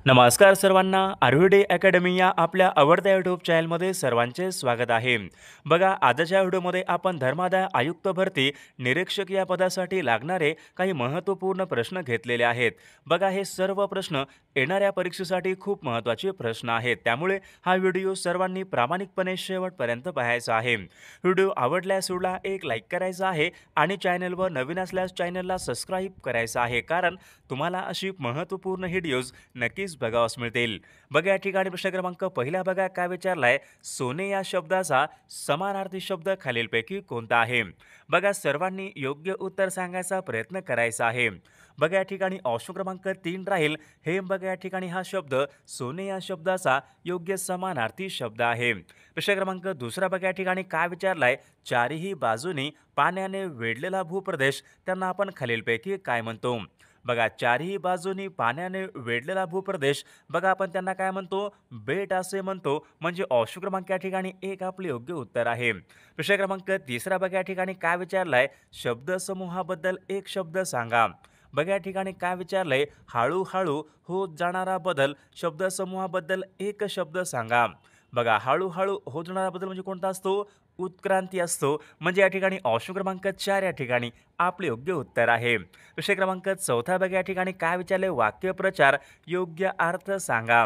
नमस्कार सर्वांना, आयुर्वेद अकॅडमी या आपल्या आवडत्या यूट्यूब चॅनलमध्ये सर्वांचे स्वागत आहे. बघा, आजच्या व्हिडिओमध्ये आपण धर्मादाय आयुक्त भरती निरीक्षक या पदासाठी लागणारे काही महत्त्वपूर्ण प्रश्न घेतलेले आहेत. बघा, हे सर्व प्रश्न येणाऱ्या परीक्षेसाठी खूप महत्त्वाचे प्रश्न आहेत. त्यामुळे हा व्हिडिओ सर्वांनी प्रामाणिकपणे शेवटपर्यंत पाहायचा आहे. व्हिडिओ आवडल्यास व्हिडिओला एक लाईक करायचा आहे आणि चॅनलवर नवीन असल्यास चॅनलला सबस्क्राईब करायचं आहे, कारण तुम्हाला अशी महत्त्वपूर्ण व्हिडिओज नक्कीच बघावयास मिळतील. बघा, या ठिकाणी प्रश्न क्रमांक पहिला बघा काय विचारलाय. सोने या शब्दाचा समानार्थी शब्द खालीलपैकी कोणता आहे? बघा, सर्वांनी योग्य उत्तर सांगायचा प्रयत्न करायचा आहे. बघा, या ठिकाणी ऑप्शन क्रमांक 3 राहील. हे बघा, या ठिकाणी हा शब्द सोने या शब्दाचा योग्य समानार्थी शब्द आहे. प्रश्न क्रमांक दुसरा बघा, या ठिकाणी काय विचारलाय. चारही बाजूनी पाण्याने वेढलेला भूप्रदेश त्यांना आपण खालीलपैकी काय म्हणतो? बघा, चारही बाजूनी पाण्याने वेढलेला भूप्रदेश बघा आपण त्यांना काय म्हणतो? बेट असे म्हणतो. म्हणजे ऑप्शन क्रमांक या ठिकाणी एक आपले योग्य उत्तर आहे. प्रश्न क्रमांक तिसरा बघा, या ठिकाणी काय विचारलाय. शब्दसमूहाबद्दल एक शब्द सांगा. बघा, या ठिकाणी काय विचारलंय. हळूहळू होत जाणारा बदल शब्दसमूहाबद्दल एक शब्द सांगा. बघा, हळूहळू होत जाणारा बदल म्हणजे कोणता असतो? उत्क्रांती असतो. म्हणजे या ठिकाणी ऑप्शन क्रमांक 4 या ठिकाणी आपले योग्य उत्तर आहे. प्रश्न क्रमांक चौथा बघा, या ठिकाणी काय विचारले. वाक्यप्रचार योग्य अर्थ सांगा.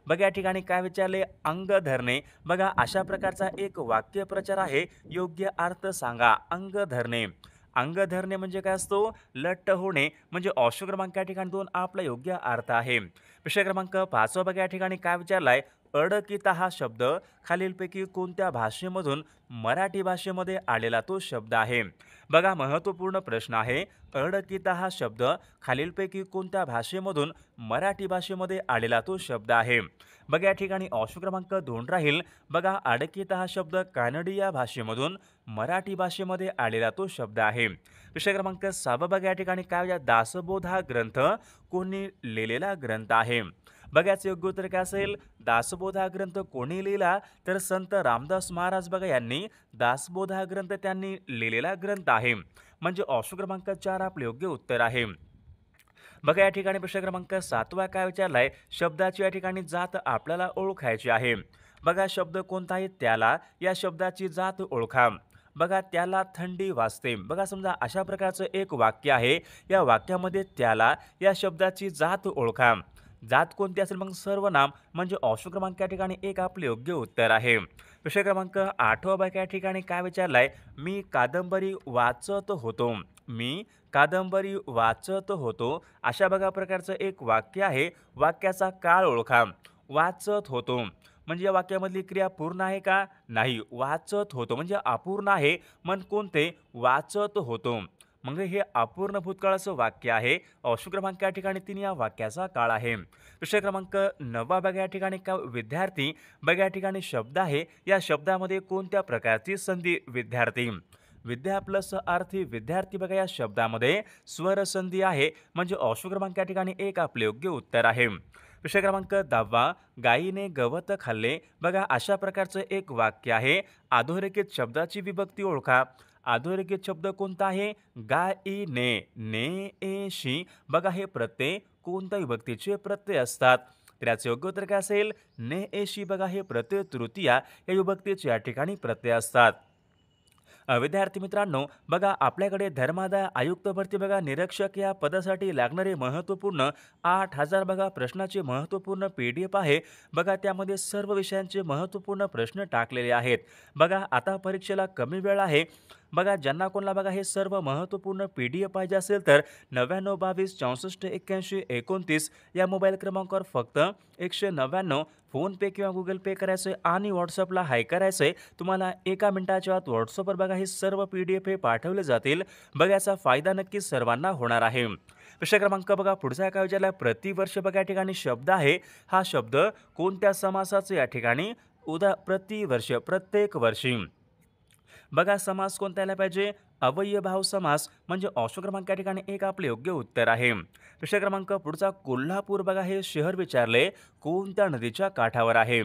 बघा, या ठिकाणी काय विचारले. अंग धरणे. बघा, अशा प्रकारचा एक वाक्यप्रचार आहे. योग्य अर्थ सांगा. अंग धरणे. अंग धरणे म्हणजे काय असतो? लट्ट होणे. म्हणजे ऑप्शन क्रमांक या ठिकाणी 2 आपला योग्य अर्थ आहे. प्रश्न क्रमांक 5 बघा, या ठिकाणी काय विचारलाय. अडकिता हा शब्द खालीलपैकी कोणत्या भाषेमधून मराठी भाषेमध्ये आलेला तो शब्द आहे? बघा, महत्त्वपूर्ण प्रश्न आहे. अडकिता हा शब्द खालीलपैकी कोणत्या भाषेमधून मराठी भाषेमध्ये आलेला तो शब्द आहे? बघा, या ठिकाणी ऑप्शन क्रमांक 2 राहील. बघा, अडकिता हा शब्द कानडी या भाषेमधून मराठी भाषेमध्ये आलेला तो शब्द आहे. विषय क्रमांक 6 बघा, या ठिकाणी काय. दासबोध हा ग्रंथ कोणी लिहिलेला ग्रंथ आहे? बघायचं योग्य उत्तर काय असेल. दासबोध हा ग्रंथ कोणी लिहिला? तर संत रामदास महाराज बघा यांनी दासबोध हा ग्रंथ त्यांनी लिहिलेला ग्रंथ आहे. म्हणजे ऑप्शन क्रमांक 4 आपले योग्य उत्तर आहे. बघा, या ठिकाणी प्रश्न क्रमांक 7 काय विचारलाय. शब्दाची या ठिकाणी जात आपल्याला ओळखायची आहे. बघा, शब्द कोणता आहे? त्याला. या शब्दाची जात ओळखा. बघा, त्याला थंडी वाजते. बघा, समजा अशा प्रकारचं एक वाक्य आहे. या वाक्यामध्ये त्याला या शब्दाची जात ओळखा. जात कोणती असेल? मग सर्वनाम. म्हणजे ऑप्शन क्रमांक या ठिकाणी एक आपले योग्य उत्तर आहे. प्रश्न क्रमांक 8 बघा, या ठिकाणी काय विचारलाय. मी कादंबरी वाचत होतो. मी कादंबरी वाचत होतो. अशा बघा प्रकारचं एक वाक्य आहे. वाक्याचा काळ ओळखा. वाचत होतो म्हणजे या वाक्यामधली क्रिया पूर्ण आहे का? नाही. वाचत होतो म्हणजे अपूर्ण आहे. मन कोणते? वाचत होतो. मग हे अपूर्ण भूतकाळाचं वाक्य आहे. ऑप्शन क्रमांक या ठिकाणी 3 या वाक्याचा काळ आहे. विषय क्रमांक 9 बघा, या ठिकाणी का. विद्यार्थी. बघा, या ठिकाणी शब्द आहे. या शब्दामध्ये कोणत्या प्रकारची संधी? विद्यार्थी. विद्या प्लस अर्थी विद्यार्थी. बघा, या शब्दामध्ये स्वर संधी आहे. म्हणजे ऑप्शन क्रमांक या ठिकाणी एक आपले योग्य उत्तर आहे. विषय क्रमांक 10 गायीने गवत खाल्ले. बघा, अशा प्रकारचं एक वाक्य आहे. अधोरेखित शब्दाची विभक्ती ओळखा. अधोरेखित शब्द कोणता आहे? गायीने. ने एशी. बघा, हे प्रत्यय कोणत्या विभक्तीचे प्रत्यय असतात? तर याचे योग्य उत्तर काय असेल? ने एशी. बघा, हे प्रत्यय तृतीया या विभक्तीचे या ठिकाणी प्रत्यय असतात. विद्यार्थी मित्रांनो, बघा, आपल्याकडे धर्मादाय आयुक्त भरती बघा निरीक्षक या पदासाठी लागणारे महत्त्वपूर्ण 8000 बघा प्रश्नाचे महत्त्वपूर्ण PDF आहे. बघा, त्यामध्ये सर्व विषयांचे महत्त्वपूर्ण प्रश्न टाकलेले आहेत. बघा, आता परीक्षेला कमी वेळ आहे. बघा, ज्यांना कोणाला बघा हे सर्व महत्त्वपूर्ण PDF पाहिजे असेल तर 99 22 64 81 29 या मोबाईल क्रमांकावर फक्त 199 फोनपे किंवा गुगल पे करायचं आहे आणि व्हॉट्सअपला हाय करायचं आहे. तुम्हाला एका मिनिटाच्या आत व्हॉट्सअपवर बघा हे सर्व PDF हे पाठवले जातील. बघा, याचा फायदा नक्कीच सर्वांना होणार आहे. प्रश्न क्रमांक बघा पुढचा काय विचारला. प्रतिवर्ष बघा, या ठिकाणी शब्द आहे. हा शब्द कोणत्या समासाचे या ठिकाणी? प्रतिवर्ष. प्रत्येक वर्षी. बघा, समास कोणता यायला पाहिजे? अव्ययभाव समास. म्हणजे ऑप्शन क्रमांक या ठिकाणी एक आपले योग्य उत्तर आहे. प्रश्न क्रमांक पुढचा कोल्हापूर बघा हे शहर विचारले कोणत्या नदीच्या काठावर आहे?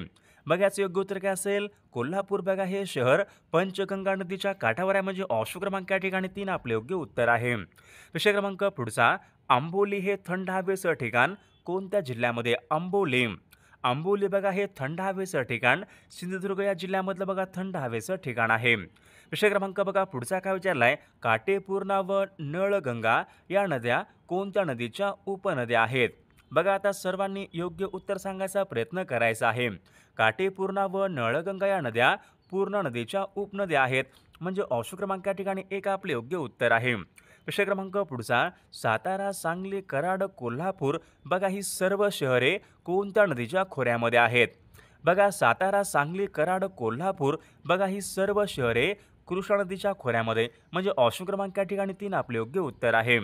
बघा, याचं योग्य उत्तर काय असेल? कोल्हापूर बघा हे शहर पंचगंगा नदीच्या काठावर आहे. म्हणजे ऑप्शन क्रमांक या ठिकाणी 3 आपले योग्य उत्तर आहे. विषय क्रमांक पुढचा आंबोली हे थंड हवेचं ठिकाण कोणत्या जिल्ह्यामध्ये? आंबोली. आंबोली बघा हे थंड हवेचं ठिकाण सिंधुदुर्ग या जिल्ह्यामधलं बघा थंड हवेचं ठिकाण आहे. विषय क्रमांक बघा पुढचा काय विचारलाय, काटेपूर्णा व नळगंगा या नद्या कोणत्या नदीच्या उपनद्या आहेत? बघा आता सर्वांनी योग्य उत्तर सांगायचा प्रयत्न करायचा आहे. काटेपूर्णा व नळगंगा या नद्या पूर्णा नदीच्या उपनद्या आहेत, म्हणजे ऑप्शन क्रमांक या ठिकाणी एक आपले योग्य उत्तर आहे. विषय क्रमांक पुढचा, सातारा, सांगली, कराड, कोल्हापूर बघा ही सर्व शहरे कोणत्या नदीच्या खोऱ्यामध्ये आहेत? बघा सातारा, सांगली, कराड, कोल्हापूर बघा ही सर्व शहरे कृष्णा नदीच्या खोऱ्यामध्ये, म्हणजे ऑप्शन क्रमांक या ठिकाणी 3 आपले योग्य उत्तर आहे.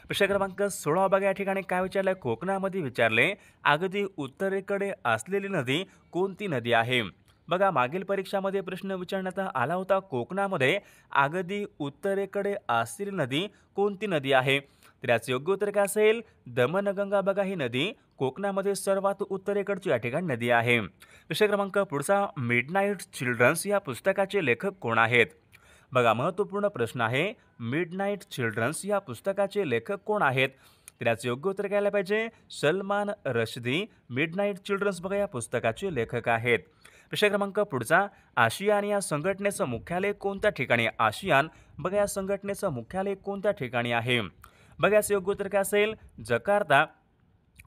प्रश्न क्रमांक 16 बघा या ठिकाणी काय विचारलंय, कोकणामध्ये विचारले अगदी उत्तरेकडे असलेली नदी कोणती नदी आहे? बघा मागील परीक्षामध्ये प्रश्न विचारण्यात आला होता, कोकणामध्ये अगदी उत्तरेकडे असलेली नदी कोणती नदी आहे? तर याचे योग्य उत्तर काय असेल? दमनगंगा बघा ही नदी कोकणामध्ये सर्वात उत्तरेकडची या ठिकाणी नदी आहे. विषय क्रमांक पुढचा, मिडनाईट चिल्ड्रन्स या पुस्तकाचे लेखक कोण आहेत? बघा महत्त्वपूर्ण प्रश्न आहे, मिडनाईट चिल्ड्रन्स या पुस्तकाचे लेखक कोण आहेत? तर याचे योग्य उत्तर घ्यायला पाहिजे सलमान रश्दी. मिडनाईट चिल्ड्रन्स बघा या पुस्तकाचे लेखक आहेत. विषय क्रमांक पुढचा, आशियान या संघटनेचं मुख्यालय कोणत्या ठिकाणी? आशियान बघा या संघटनेचं मुख्यालय कोणत्या ठिकाणी आहे? बघा याचे योग्य उत्तर काय असेल? जकार्ता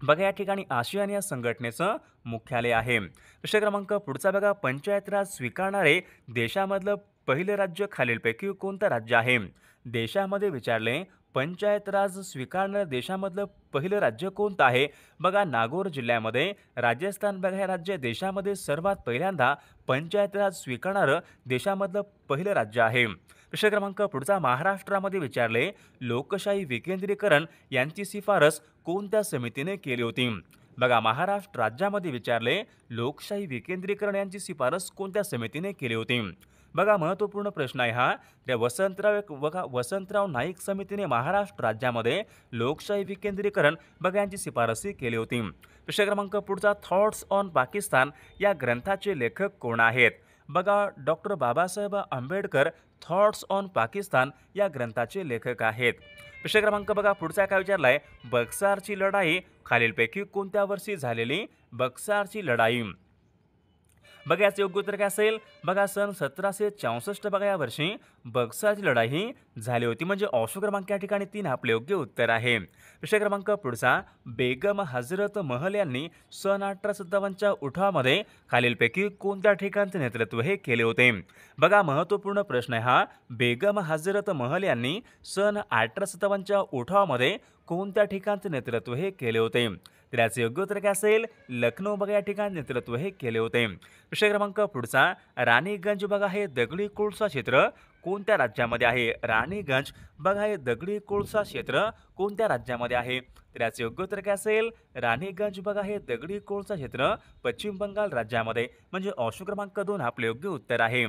बघा या ठिकाणी आशियान या संघटनेचं मुख्यालय आहे. विषय क्रमांक पुढचा बघा, पंचायत राज स्वीकारणारे देशामधलं पहिले राज्य खालीलपैकी कोणतं राज्य आहे? देशामध्ये विचारले पंचायत राज स्वीकारणाऱ्या देशामधलं पहिलं राज्य कोणतं आहे? बघा नागौर जिल्ह्यामध्ये राजस्थान बघा हे राज्य देशामध्ये सर्वात पहिल्यांदा पंचायत राज स्वीकारणारं देशामधलं पहिलं राज्य आहे. विषय क्रमांक पुढचा, महाराष्ट्रामध्ये विचारले लोकशाही विकेंद्रीकरण यांची शिफारस कोणत्या समितीने केली होती? बघा महाराष्ट्र राज्यामध्ये विचारले लोकशाही विकेंद्रीकरण यांची शिफारस कोणत्या समितीने केली होती? बघा महत्त्वपूर्ण प्रश्न आहे हा. त्या वसंतराव नाईक समितीने महाराष्ट्र राज्यामध्ये लोकशाही विकेंद्रीकरण बघा यांची शिफारसी केली होती. विषय क्रमांक पुढचा, थॉट्स ऑन पाकिस्तान या ग्रंथाचे लेखक कोण आहेत? बघा doctor Babasaheb Ambedkar thoughts on Pakistan या ग्रंथाचे लेखक आहेत. विषय क्रमांक बघा पुढचा काय विचारलाय, बक्सारची लढाई खालीलपैकी कोणत्या वर्षी झालेली? बक्सारची लढाई बघा याचे योग्य उत्तर काय असेल? बघा सन 1764 बघा या वर्षी बक्सारची लढाई ही झाली होती, म्हणजे ऑप्शन क्रमांक या ठिकाणी 3 आपले योग्य उत्तर आहे. विषय क्रमांक पुढचा, बेगम हजरत महल यांनी सन 1857च्या उठावामध्ये खालीलपैकी कोणत्या ठिकाणचे नेतृत्व हे केले होते? बघा महत्त्वपूर्ण प्रश्न आहे हा. बेगम हजरत महल यांनी सन 1857च्या उठावामध्ये कोणत्या ठिकाणचे नेतृत्व हे केले होते? तर याचे योग्य उत्तर काय असेल? लखनौ बघा या ठिकाणी नेतृत्व हे केले होते. विषय क्रमांक पुढचा, राणीगंज बघा हे दगडी कोळसा क्षेत्र कोणत्या राज्यामध्ये आहे? राणीगंज बघा हे दगडी कोळसा क्षेत्र कोणत्या राज्यामध्ये आहे? तर याचे योग्य उत्तर काय असेल? राणीगंज बघा हे दगडी कोळसा क्षेत्र पश्चिम बंगाल राज्यामध्ये, म्हणजे ऑप्शन क्रमांक 2 आपले योग्य उत्तर आहे.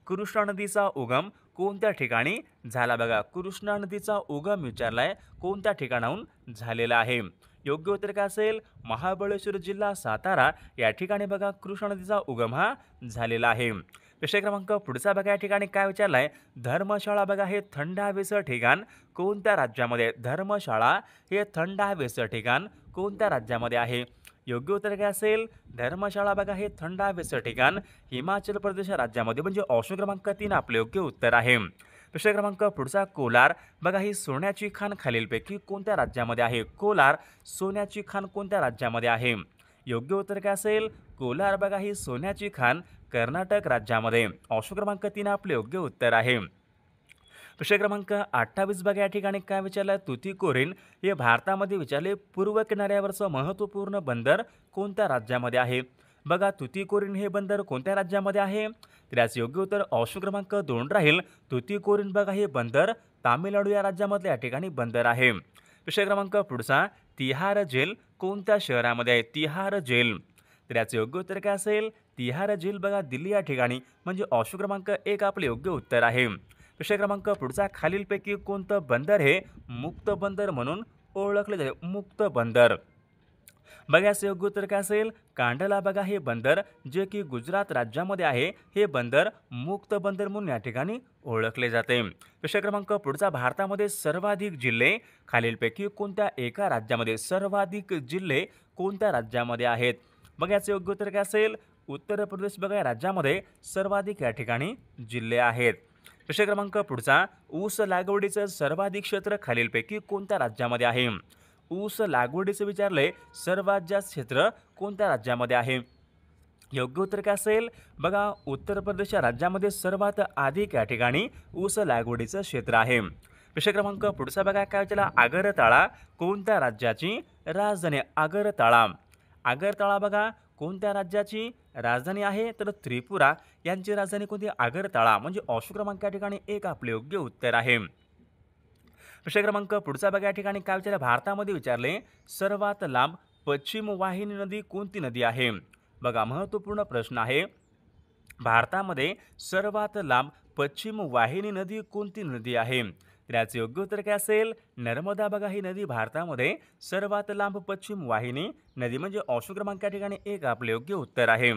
कृष्णा नदीचा उगम कोणत्या ठिकाणी झाला? बघा कृष्णा नदीचा उगम विचारलाय कोणत्या ठिकाणाहून झालेला आहे? योग्य उत्तर काय असेल? महाबळेश्वर जिल्हा सातारा या ठिकाणी बघा कृष्णा नदीचा उगम हा झालेला आहे. विषय क्रमांक पुढचा बघा या ठिकाणी काय विचारलाय, धर्मशाळा बघा हे थंड हवेचं ठिकाण कोणत्या राज्यामध्ये? धर्मशाळा हे थंड हवेचं ठिकाण कोणत्या राज्यामध्ये आहे? योग्य उत्तर काय असेल? धर्मशाळा बघा हे थंड हवेचं ठिकाण हिमाचल प्रदेश राज्यामध्ये, म्हणजे ऑप्शन क्रमांक 3 आपले योग्य उत्तर आहे. विषय क्रमांक पुढचा, कोलार बघा ही सोन्याची खाण खालीलपैकी कोणत्या राज्यामध्ये आहे? कोलार सोन्याची खाण कोणत्या राज्यामध्ये आहे? योग्य उत्तर काय असेल? कोलार बघा ही सोन्याची खाण कर्नाटक राज्यामध्ये, ऑप्शन क्रमांक 3 आपले योग्य उत्तर आहे. विषय क्रमांक 28 बघा या ठिकाणी काय विचारलं, तुतीकोरीन हे भारतामध्ये विचारले पूर्व किनाऱ्यावरचं महत्त्वपूर्ण बंदर कोणत्या राज्यामध्ये आहे? बघा तुतीकोरीन हे बंदर कोणत्या राज्यामध्ये आहे? तर याचे योग्य उत्तर ऑप्शन क्रमांक 2 राहील. तुतीकोरीन बघा हे बंदर तामिळनाडू या राज्यामधले या ठिकाणी बंदर आहे. विषय क्रमांक पुढचा, तिहार जेल कोणत्या शहरामध्ये आहे? तिहार जेल तर याचे योग्य उत्तर काय असेल? तिहार जेल बघा दिल्ली या ठिकाणी, म्हणजे ऑप्शन क्रमांक 1 आपले योग्य उत्तर आहे. विषय क्रमांक पुढचा, खालीलपैकी कोणतं बंदर हे मुक्त बंदर म्हणून ओळखले जाते? मुक्त बंदर बघा याचं योग्य उत्तर काय असेल? कांडला बघा हे बंदर जे की गुजरात राज्यामध्ये आहे, हे बंदर मुक्त बंदर म्हणून या ठिकाणी ओळखले जाते. प्रश्न क्रमांक पुढचा, भारतामध्ये सर्वाधिक जिल्हे खालीलपैकी कोणत्या एका राज्यामध्ये, सर्वाधिक जिल्हे कोणत्या राज्यामध्ये आहेत? बघा याचं योग्य उत्तर काय असेल? उत्तर प्रदेश बघा या राज्यामध्ये सर्वाधिक या ठिकाणी जिल्हे आहेत. प्रश्न क्रमांक पुढचा, ऊस लागवडीचं सर्वाधिक क्षेत्र खालीलपैकी कोणत्या राज्यामध्ये आहे? ऊस लागवडीचं विचारले, सर्वात जास्त क्षेत्र कोणत्या राज्यामध्ये आहे? योग्य उत्तर काय असेल? बघा उत्तर प्रदेश या राज्यामध्ये सर्वात अधिक या ठिकाणी ऊस लागवडीचं क्षेत्र आहे. प्रश्न क्रमांक पुढचा बघा काय विचारला, आगरताळा कोणत्या राज्याची राजधानी? आगरताळा, आगरताळा बघा कोणत्या राज्याची राजधानी आहे? तर त्रिपुरा यांची राजधानी कोणती? आगरताळा. म्हणजे ऑप्शन क्रमांक या ठिकाणी एक आपले योग्य उत्तर आहे. प्रश्न क्रमांक पुढचा बघा या ठिकाणी काय विचारले, भारतामध्ये विचारले, सर्वात लांब पश्चिम वाहिनी नदी कोणती नदी आहे? बघा महत्त्वपूर्ण प्रश्न आहे. भारतामध्ये सर्वात लांब पश्चिम वाहिनी नदी कोणती नदी आहे? तर याचे योग्य उत्तर काय असेल? नर्मदा बघा ही नदी भारतामध्ये सर्वात लांब पश्चिम वाहिनी नदी, म्हणजे ऑप्शन क्रमांक या ठिकाणी एक आपले योग्य उत्तर आहे.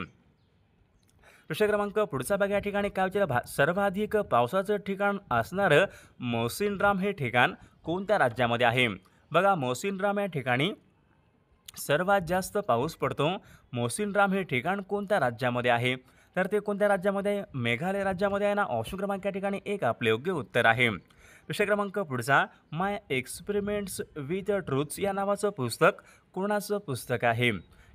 प्रश्न क्रमांक पुढचा बघा या ठिकाणी काय विचारलं, सर्वाधिक पावसाचं ठिकाण असणारं मौसिनराम हे ठिकाण कोणत्या राज्यामध्ये आहे? बघा मौसिनराम या ठिकाणी सर्वात जास्त पाऊस पडतो. मौसिनराम हे ठिकाण कोणत्या राज्यामध्ये आहे? तर ते कोणत्या राज्यामध्ये आहे? मेघालय राज्यामध्ये आहे ना. ऑप्शन क्रमांक या ठिकाणी एक आपले योग्य उत्तर आहे. प्रश्न क्रमांक पुढचा, माय एक्सपेरिमेंट्स विथ ट्रूथ्स या नावाचं पुस्तक कोणाचं पुस्तक आहे?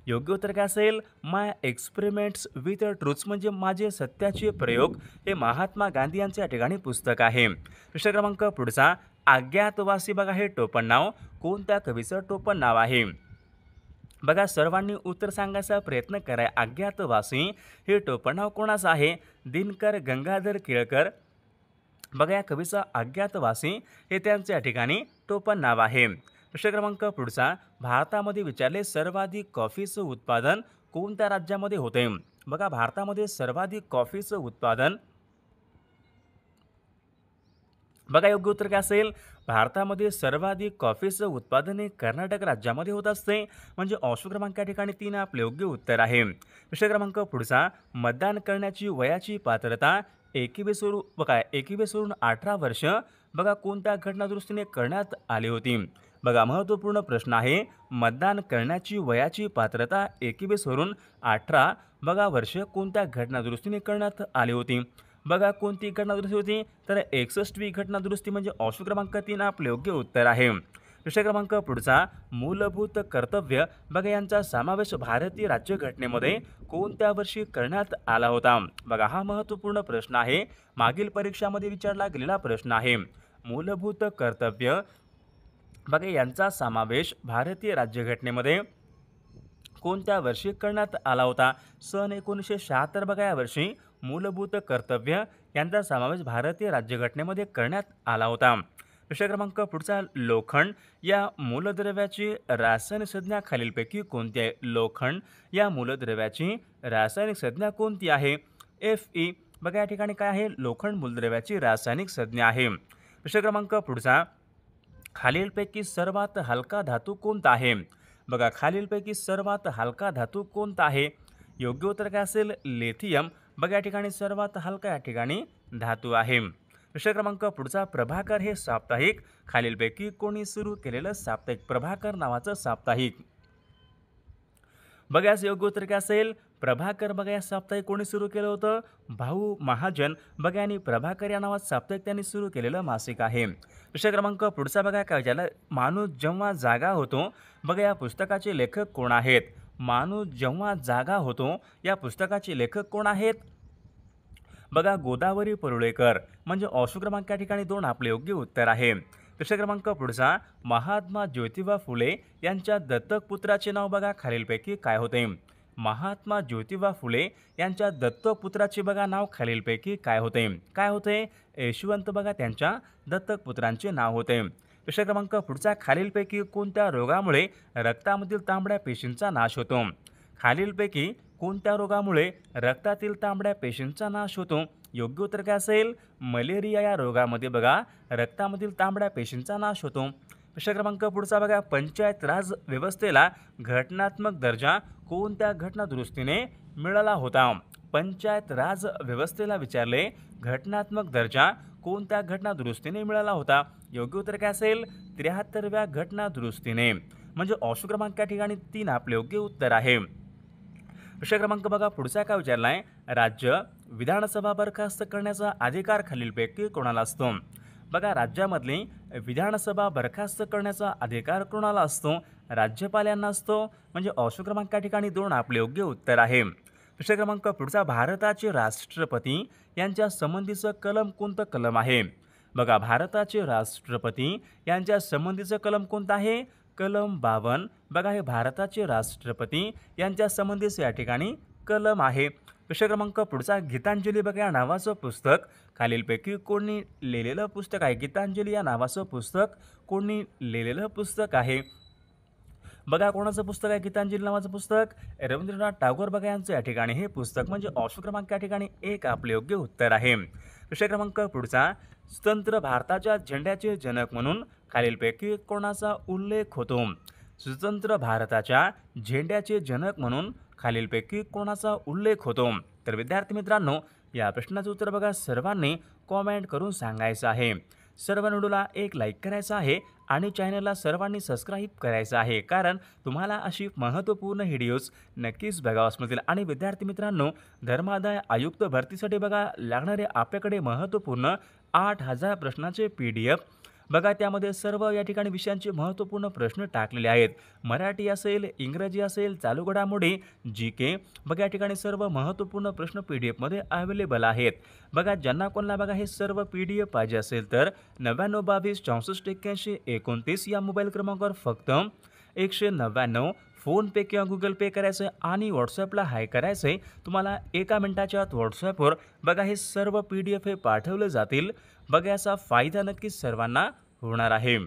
योग्य उत्तर काय असेल? माय एक्सपेरिमेंट्स विथ ट्रूथ्स म्हणजे माझे सत्याचे प्रयोग हे महात्मा गांधी यांचे या ठिकाणी पुस्तक आहे. प्रश्न क्रमांक पुढचा, अज्ञातवासी बघा हे टोपण नाव कोणत्या कवीचं टोपण नाव आहे? बघा सर्वांनी उत्तर सांगायचा प्रयत्न करा. अज्ञातवासी हे टोपण नाव कोणाचं आहे? दिनकर गंगाधर टिळकर बघा या कवीचा अज्ञातवासी हे त्यांचे या ठिकाणी टोपण नाव आहे. प्रश्न क्रमांक पुढचा, भारतामध्ये विचारले, सर्वाधिक कॉफीचं उत्पादन कोणत्या राज्यामध्ये होते? बघा भारतामध्ये सर्वाधिक कॉफीचं उत्पादन, बघा योग्य उत्तर काय असेल? भारतामध्ये सर्वाधिक कॉफीचं उत्पादन हे कर्नाटक राज्यामध्ये होत असते. म्हणजे ऑप्शन क्रमांक या ठिकाणी 3 आपले योग्य उत्तर आहे. प्रश्न क्रमांक पुढचा, मतदान करण्याची वयाची पात्रता 21 वरून 18 वर्ष बघा कोणत्या घटनादुरुस्तीने करण्यात आली होती? बघा महत्त्वपूर्ण प्रश्न आहे. मतदान करण्याची वयाची पात्रता 21 वरून 18 बघा वर्ष कोणत्या घटनादुरुस्तीने करण्यात आली होती? बघा कोणती घटनादुरुस्ती होती? तर 61वी घटनादुरुस्ती, म्हणजे ऑप्शन क्रमांक 3 आपले योग्य उत्तर आहे. प्रश्न क्रमांक पुढचा, मूलभूत कर्तव्य बघा यांचा समावेश भारतीय राज्यघटनेमध्ये कोणत्या वर्षी करण्यात आला होता? बघा हा महत्त्वपूर्ण प्रश्न आहे. मागील परीक्षामध्ये विचारला गेलेला प्रश्न आहे. मूलभूत कर्तव्य बघा यांचा समावेश भारतीय राज्यघटनेमध्ये कोणत्या वर्षी करण्यात आला होता? सन 1976 बघा या वर्षी मूलभूत कर्तव्य यांचा समावेश भारतीय राज्यघटनेमध्ये करण्यात आला होता. प्रश्न क्रमांक पुढचा, लोखंड या मूलद्रव्याची रासायनिक संज्ञा खालीलपैकी कोणती आहे? लोखंड या मूलद्रव्याची रासायनिक संज्ञा कोणती आहे? Fe बघा या ठिकाणी काय आहे? लोखंड मूलद्रव्याची रासायनिक संज्ञा आहे. प्रश्न क्रमांक पुढचा, खालीलपैकी सर्वात हलका धातू कोणता आहे? बघा खालीलपैकी सर्वात हलका धातू कोणता आहे? योग्य उत्तर काय असेल? लिथियम बघा या ठिकाणी सर्वात हलका या ठिकाणी धातू आहे. प्रश्न क्रमांक पुढचा, प्रभाकर हे साप्ताहिक खालीलपैकी कोणी सुरू केलेलं साप्ताहिक? प्रभाकर नावाचं साप्ताहिक बघा याचं योग्य उत्तर काय असेल? प्रभाकर बघा या साप्ताहिक कोणी सुरू केलं होतं? भाऊ महाजन बघा आणि प्रभाकर या नावाचं साप्ताहिक त्यांनी सुरू केलेलं मासिक आहे. प्रश्न क्रमांक पुढचा बघा काय विचारलं, माणूस जेव्हा जागा होतो बघा या पुस्तकाचे लेखक कोण आहेत? माणूस जेव्हा जागा होतो या पुस्तकाचे लेखक कोण आहेत? बघा गोदावरी परुळेकर, म्हणजे ऑप्शन क्रमांक या ठिकाणी 2 आपले योग्य उत्तर आहे. प्रश्न क्रमांक पुढचा, महात्मा ज्योतिबा फुले यांच्या दत्तक पुत्राचे नाव बघा खालीलपैकी काय होते? महात्मा ज्योतिबा फुले यांच्या दत्तक पुत्राचे बघा नाव खालीलपैकी काय होते? काय होते? यशवंत बघा त्यांच्या दत्तक पुत्रांचे नाव होते. प्रश्न क्रमांक पुढचा, खालीलपैकी कोणत्या रोगामुळे रक्तामधील तांबड्या पेशींचा नाश होतो? खालीलपैकी कोणत्या रोगामुळे रक्तातील तांबड्या पेशींचा नाश होतो? योग्य उत्तर काय असेल? मलेरिया या रोगामध्ये बघा रक्तामधील तांबड्या पेशींचा नाश होतो. प्रश्न क्रमांक पुढचा बघा, पंचायत राज व्यवस्थेला घटनात्मक दर्जा कोणत्या घटना दुरुस्तीने मिळाला होता? पंचायत राज व्यवस्थेला विचारले, घटनात्मक दर्जा कोणत्या घटना दुरुस्तीने मिळाला होता? योग्य उत्तर काय असेल? 73व्या घटना दुरुस्तीने. म्हणजे ऑप्शन क्रमांक या ठिकाणी 3 आपले योग्य उत्तर आहे. प्रश्न क्रमांक बघा पुढचा काय विचारलाय, राज्य विधानसभा बरखास्त करण्याचा अधिकार खालीलपैकी कोणाला असतो? बघा, राज्यामधली विधानसभा बरखास्त करण्याचा अधिकार कोणाला असतो? राज्यपाल यांना असतो. म्हणजे ऑप्शन क्रमांक या ठिकाणी 2 आपले योग्य उत्तर आहे. प्रश्न क्रमांक पुढचा, भारताचे राष्ट्रपती यांच्या संबंधीचं कलम कोणतं कलम आहे? बघा, भारताचे राष्ट्रपती यांच्या संबंधीचं कलम कोणतं आहे? कलम 52. बघा, हे भारताचे राष्ट्रपती यांच्या संबंधीचं या ठिकाणी कलम आहे. प्रश्न क्रमांक पुढचा, गीतांजली बघा या नावाचं पुस्तक खालीलपैकी कोणी लिहिलेलं पुस्तक आहे? गीतांजली या नावाचं पुस्तक कोणी लिहिलेलं पुस्तक आहे? बघा, कोणाचं पुस्तक आहे गीतांजली नावाचं पुस्तक? रवींद्रनाथ टागोर बघा यांचं या ठिकाणी हे पुस्तक. म्हणजे ऑप्शन क्रमांक या ठिकाणी 1 आपले योग्य उत्तर आहे. प्रश्न क्रमांक पुढचा, स्वतंत्र भारताच्या झेंड्याचे जनक म्हणून खालीलपैकी कोणाचा उल्लेख होतो? स्वतंत्र भारताच्या झेंड्याचे जनक म्हणून खालीलपैकी कोणाचा उल्लेख होतो? तर विद्यार्थी मित्रांनो, या प्रश्नाचं उत्तर बघा सर्वांनी कॉमेंट करून सांगायचं आहे. सर्व व्हिडिओला एक लाईक करायचा आहे आणि चॅनलला सर्वांनी सबस्क्राईब करायचं आहे, कारण तुम्हाला अशी महत्त्वपूर्ण व्हिडिओज नक्कीच बघावास मिळतील. आणि विद्यार्थी मित्रांनो, धर्मादाय आयुक्त भरतीसाठी बघा लागणारे आपल्याकडे महत्त्वपूर्ण 8000 प्रश्नाचे PDF बघा, त्यामध्ये सर्व या ठिकाणी विषयांचे महत्त्वपूर्ण प्रश्न टाकलेले आहेत. मराठी असेल, इंग्रजी असेल, चालू घडामोडी, GK बघा, या ठिकाणी सर्व महत्त्वपूर्ण प्रश्न PDF मध्ये अवेलेबल आहेत. बघा, ज्यांना कोणाला बघा हे सर्व PDF पाहिजे असेल तर 99 22 64 81 29 या मोबाईल क्रमांकावर फक्त 199 फोनपे किंवा गुगल पे करायचं आणि व्हॉट्सॲपला हाय करायचं आहे. तुम्हाला 1 मिनिटाच्या आत व्हॉट्सॲपवर बघा हे सर्व PDF हे पाठवले जातील. बघा, याचा फायदा नक्कीच सर्वांना होणार आहे.